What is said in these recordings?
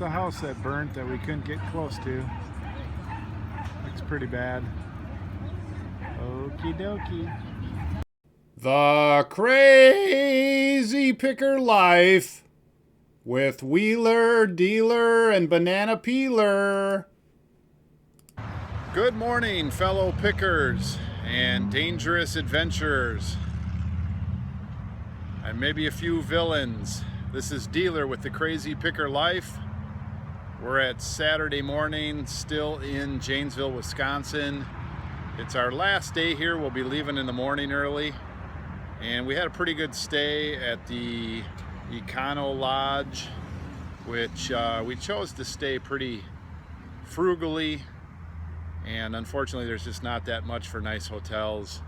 the house that burnt that we couldn't get close to. Looks pretty bad. Okie dokie. The Crazy Picker Life with Wheeler, Dealer, and Banana Peeler. Good morning, fellow pickers and dangerous adventurers, and maybe a few villains. This is Dealer with the Crazy Picker Life. We're at Saturday morning, still in Janesville, Wisconsin. It's our last day here. We'll be leaving in the morning early. And we had a pretty good stay at the Econo Lodge, which we chose to stay pretty frugally. And unfortunately, there's just not that much for nice hotels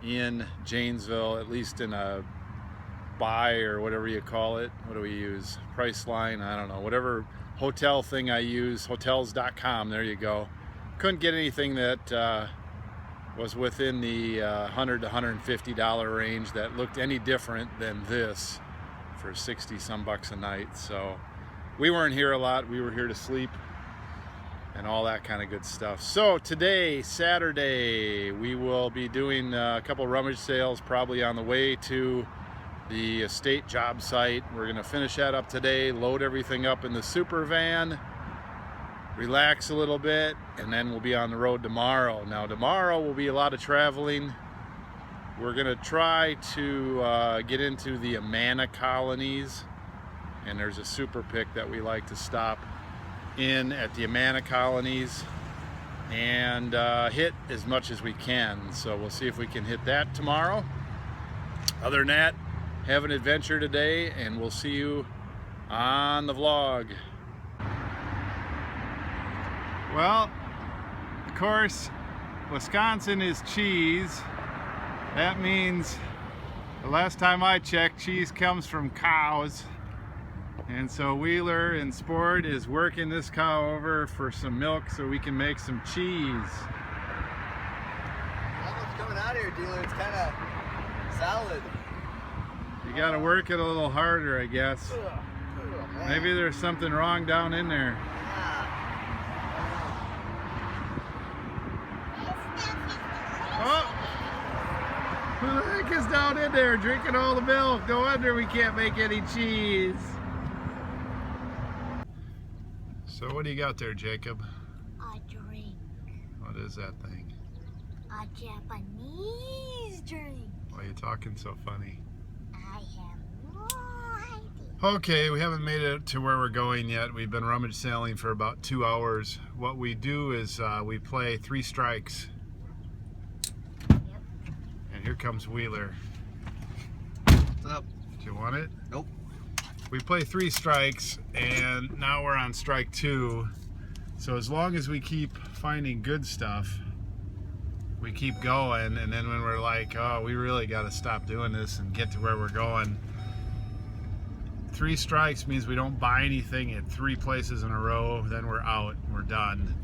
in Janesville, at least in a buy or whatever you call it. What do we use? Priceline? I don't know. Whatever hotel thing I use, hotels.com, there you go. Couldn't get anything that was within the $100 to $150 range that looked any different than this for 60 some bucks a night. So we weren't here a lot. We were here to sleep and all that kind of good stuff. So today, Saturday, we will be doing a couple rummage sales probably on the way to the estate job site. We're going to finish that up today, load everything up in the Supervan, relax a little bit, and then we'll be on the road tomorrow. Now tomorrow will be a lot of traveling. We're going to try to get into the Amana colonies, and there's a super pick that we like to stop in at the Amana colonies and hit as much as we can. So we'll see if we can hit that tomorrow. Other than that, have an adventure today, and we'll see you on the vlog. Well, of course, Wisconsin is cheese. That means the last time I checked, cheese comes from cows. And so Wheeler in Sport is working this cow over for some milk so we can make some cheese. Nothing's coming out of here, Dealer. It's kind of solid. You gotta work it a little harder, I guess. Maybe there's something wrong down in there. Oh! Who the heck is down in there drinking all the milk? No wonder we can't make any cheese. So what do you got there, Jacob? A drink. What is that thing? A Japanese drink. Why are you talking so funny? I have no idea. Okay, we haven't made it to where we're going yet. We've been rummage sailing for about 2 hours. What we do is we play 3 strikes. Yep. And here comes Wheeler. What's up? Do you want it? Nope. We play 3 strikes, and now we're on strike 2. So as long as we keep finding good stuff, we keep going, and then when we're like, oh, we really got to stop doing this and get to where we're going. 3 strikes means we don't buy anything at 3 places in a row, then we're out, we're done.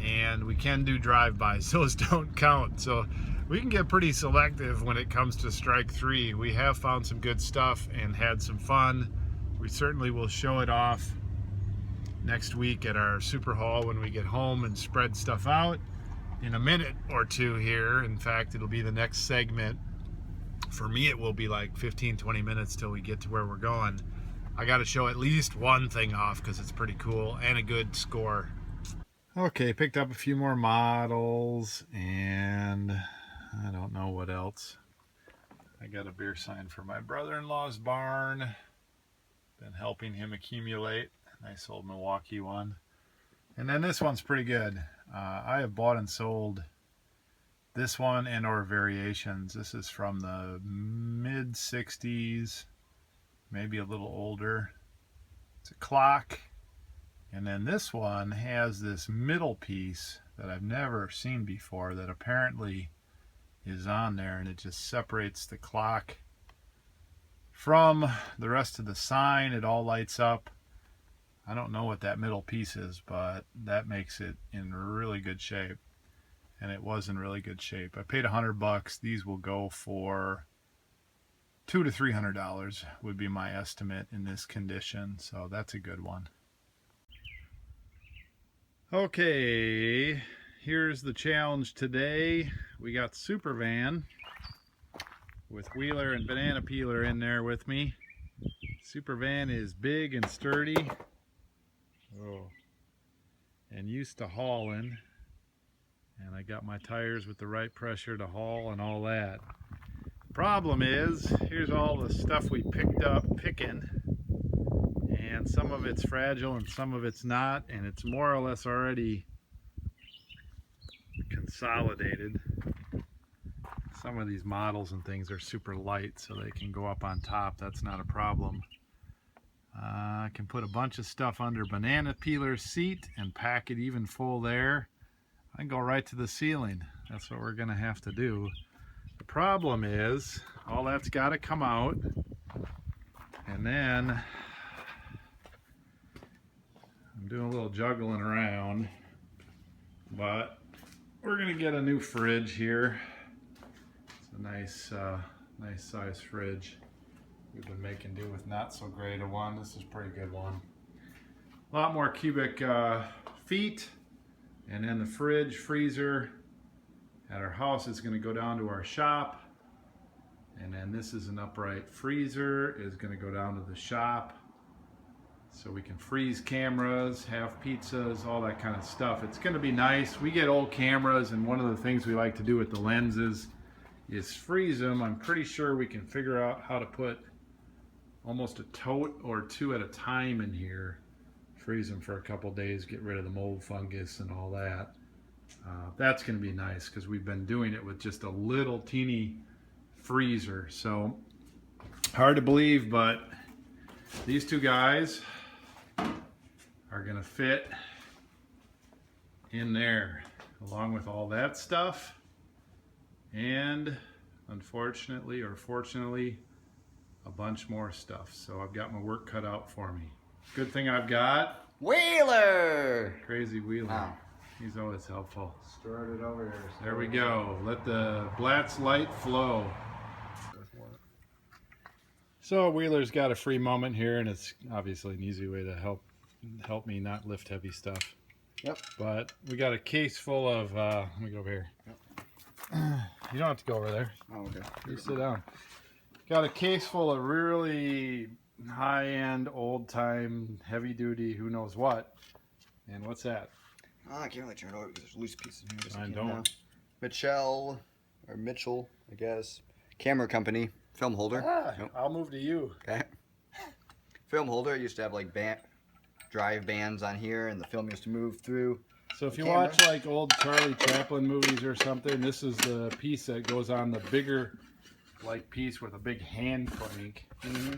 And we can do drive-bys, those don't count. So we can get pretty selective when it comes to strike 3. We have found some good stuff and had some fun. We certainly will show it off next week at our super haul when we get home and spread stuff out in a minute or 2 here. In fact, it'll be the next segment. For me, it will be like 15-20 minutes till we get to where we're going. I got to show at least one thing off because it's pretty cool and a good score. Okay, picked up a few more models, and I don't know what else. I got a beer sign for my brother-in-law's barn. Been helping him accumulate. Nice old Milwaukee one. And then this one's pretty good. I have bought and sold this one and or variations. This is from the mid 60s, maybe a little older. It's a clock. And then this one has this middle piece that I've never seen before that apparently is on there, and it just separates the clock from the rest of the sign. It all lights up. I don't know what that middle piece is, but that makes it in really good shape. And it was in really good shape. I paid $100. These will go for $200 to $300 would be my estimate in this condition. So that's a good one. Okay, here's the challenge today. We got Supervan with Wheeler and Banana Peeler in there with me. Supervan is big and sturdy. Oh, and used to hauling. And I got my tires with the right pressure to haul and all that. Problem is, here's all the stuff we picked up picking. And some of it's fragile and some of it's not, and it's more or less already consolidated. Some of these models and things are super light, so they can go up on top. That's not a problem. I can put a bunch of stuff under Banana Peeler's seat and pack it even full there. I can go right to the ceiling. That's what we're gonna have to do. The problem is, all that's gotta come out, and then I'm doing a little juggling around, but we're gonna get a new fridge here. It's a nice size fridge. We've been making do with not so great a one. This is a pretty good one. A lot more cubic feet, and then the fridge, freezer at our house is gonna go down to our shop, and then this is an upright freezer, is gonna go down to the shop. So we can freeze cameras, have pizzas, all that kind of stuff. It's gonna be nice. We get old cameras, and one of the things we like to do with the lenses is freeze them. I'm pretty sure we can figure out how to put almost a tote or two at a time in here. Freeze them for a couple days, get rid of the mold, fungus, and all that. That's gonna be nice, because we've been doing it with just a little teeny freezer. So, hard to believe, but these two guys are gonna fit in there along with all that stuff, and unfortunately or fortunately a bunch more stuff. So I've got my work cut out for me. Good thing I've got Wheeler! Crazy Wheeler. Wow. He's always helpful. Start it over here. There we go. Let the Blatz light flow. So Wheeler's got a free moment here, and it's obviously an easy way to help me not lift heavy stuff. Yep. But we got a case full of, let me go over here. Yep. You don't have to go over there. Oh, okay. You sit down. Got a case full of really high-end, old-time, heavy-duty, who knows what. And what's that? Oh, I can't really turn it over because there's a loose piece in here. I don't. Mitchell, I guess. Camera company. Film holder. Nope. I'll move to you. Okay. Film holder. Used to have like drive bands on here, and the film used to move through. So if you watch like old Charlie Chaplin movies or something, this is the piece that goes on the bigger like piece with a big hand crank. Mm-hmm.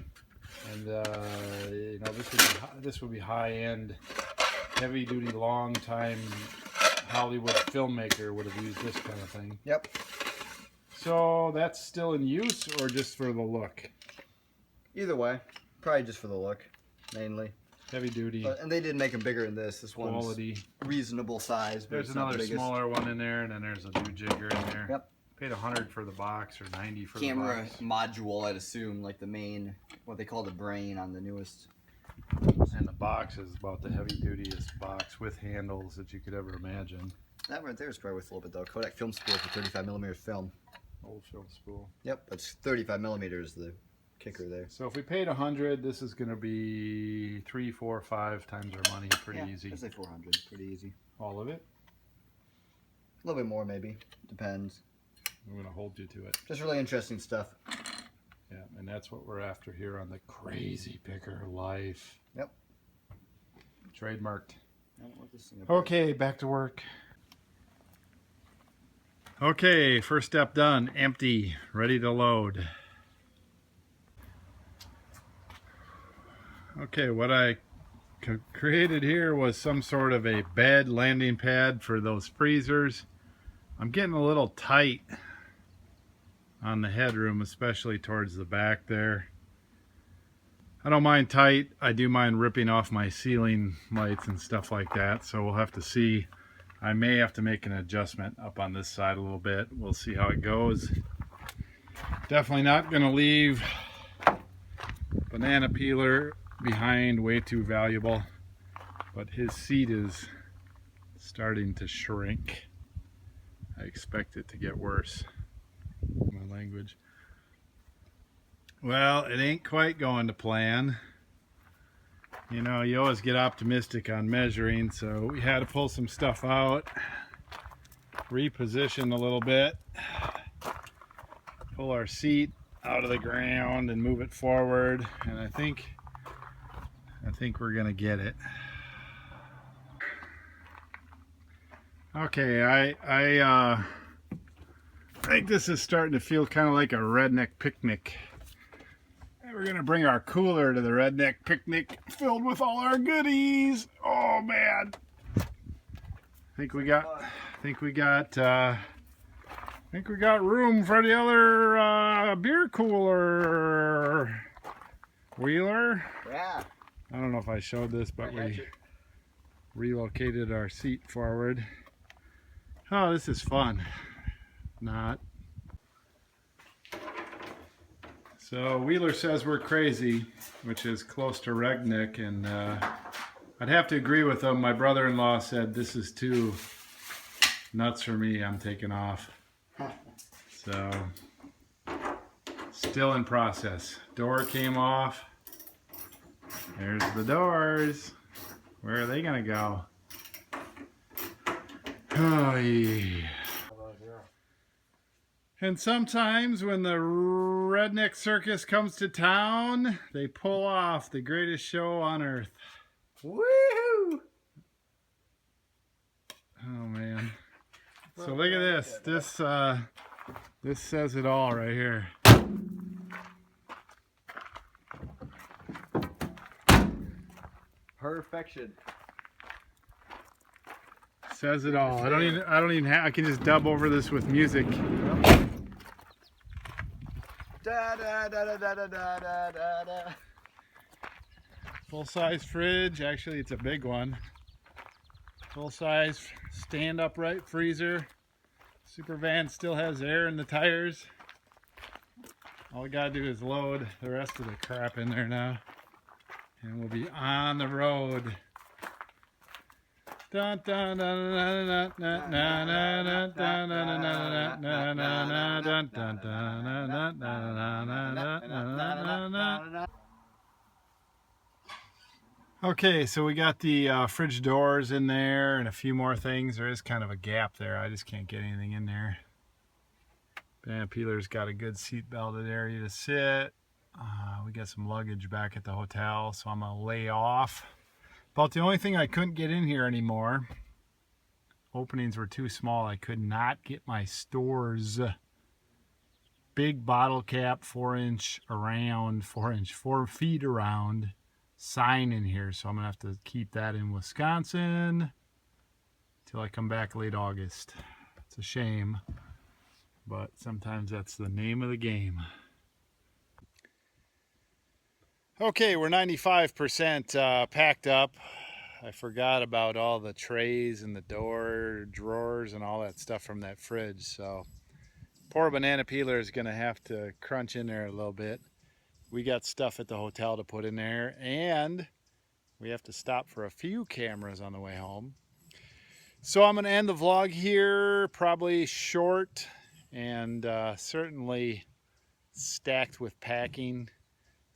And you know, this would be high-end, heavy-duty, long-time Hollywood filmmaker would have used this kind of thing. Yep. So that's still in use, or just for the look? Either way, probably just for the look, mainly. Heavy-duty. And they did make them bigger than this. This one's quality, reasonable size. But there's another smaller one in there, and then there's a new jigger in there. Yep. Paid $100 for the box, or $90 for camera the box. module, I'd assume, like the main, what they call the brain on the newest. And the box is about the heavy-dutiest box with handles that you could ever imagine. That right there is probably worth a little bit though. Kodak film spool for 35mm film. Old film spool. Yep, that's 35mm is the kicker there. So if we paid $100, this is going to be 3, 4, 5 times our money. Pretty easy. I'd say 400. Pretty easy. All of it? A little bit more maybe. Depends. I'm going to hold you to it. Just really interesting stuff. Yeah, and that's what we're after here on the Crazy Picker Life. Yep. Trademarked. I don't know what this thing about. Okay, back to work. Okay, first step done. Empty. Ready to load. Okay, what I created here was some sort of a bed landing pad for those freezers. I'm getting a little tight on the headroom, especially towards the back there. I don't mind tight. I do mind ripping off my ceiling lights and stuff like that, so we'll have to see. I may have to make an adjustment up on this side a little bit. We'll see how it goes. Definitely not going to leave Banana Peeler behind, way too valuable, but his seat is starting to shrink. I expect it to get worse. My language. Well, it ain't quite going to plan. You know, you always get optimistic on measuring, so we had to pull some stuff out, reposition a little bit, pull our seat out of the ground and move it forward, and I think we're gonna get it. Okay, I think this is starting to feel kind of like a redneck picnic. We're gonna bring our cooler to the redneck picnic filled with all our goodies. Oh man. I think we got room for the other beer cooler. Wheeler. Yeah. I don't know if I showed this, but we relocated our seat forward. Oh, this is fun. Not. So Wheeler says we're crazy, which is close to redneck, and I'd have to agree with him. My brother-in-law said this is too nuts for me. I'm taking off. So still in process. Door came off. There's the doors. Where are they gonna go? Oh, yeah. And sometimes when the redneck circus comes to town, they pull off the greatest show on earth. Woohoo! Oh man. So look at this. This says it all right here. Perfection. Says it all. I don't even have, I can just dub over this with music. Da da da da da da da da da. Full-size fridge. Actually, it's a big one. Full-size stand upright freezer. Supervan still has air in the tires. All we gotta do is load the rest of the crap in there now, and we'll be on the road. Dun, dun, dun, dun, dun, dun, dun, dun, dun, dun, dun, dun, dun, dun, dun. Okay, so we got the fridge doors in there and a few more things. There is kind of a gap there. I just can't get anything in there. Banana peeler's got a good seat belted area to sit. We got some luggage back at the hotel, so I'm gonna lay off. About the only thing I couldn't get in here anymore. Openings were too small. I could not get my stores. Big bottle cap, 4 feet around sign in here. So I'm gonna have to keep that in Wisconsin till I come back late August. It's a shame, but sometimes that's the name of the game. Okay, we're 95% packed up. I forgot about all the trays and the drawers and all that stuff from that fridge. So poor banana peeler is gonna have to crunch in there a little bit. We got stuff at the hotel to put in there, and we have to stop for a few cameras on the way home. So I'm gonna end the vlog here, probably short and certainly stacked with packing.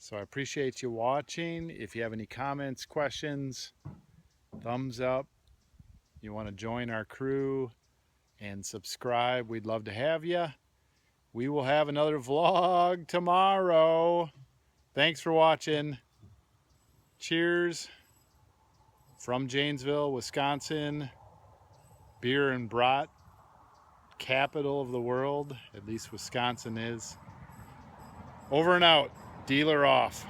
So I appreciate you watching. If you have any comments, questions, thumbs up, you want to join our crew and subscribe, we'd love to have you. We will have another vlog tomorrow. Thanks for watching. Cheers from Janesville, Wisconsin. Beer and brat capital of the world, at least Wisconsin is. Over and out. Dealer off.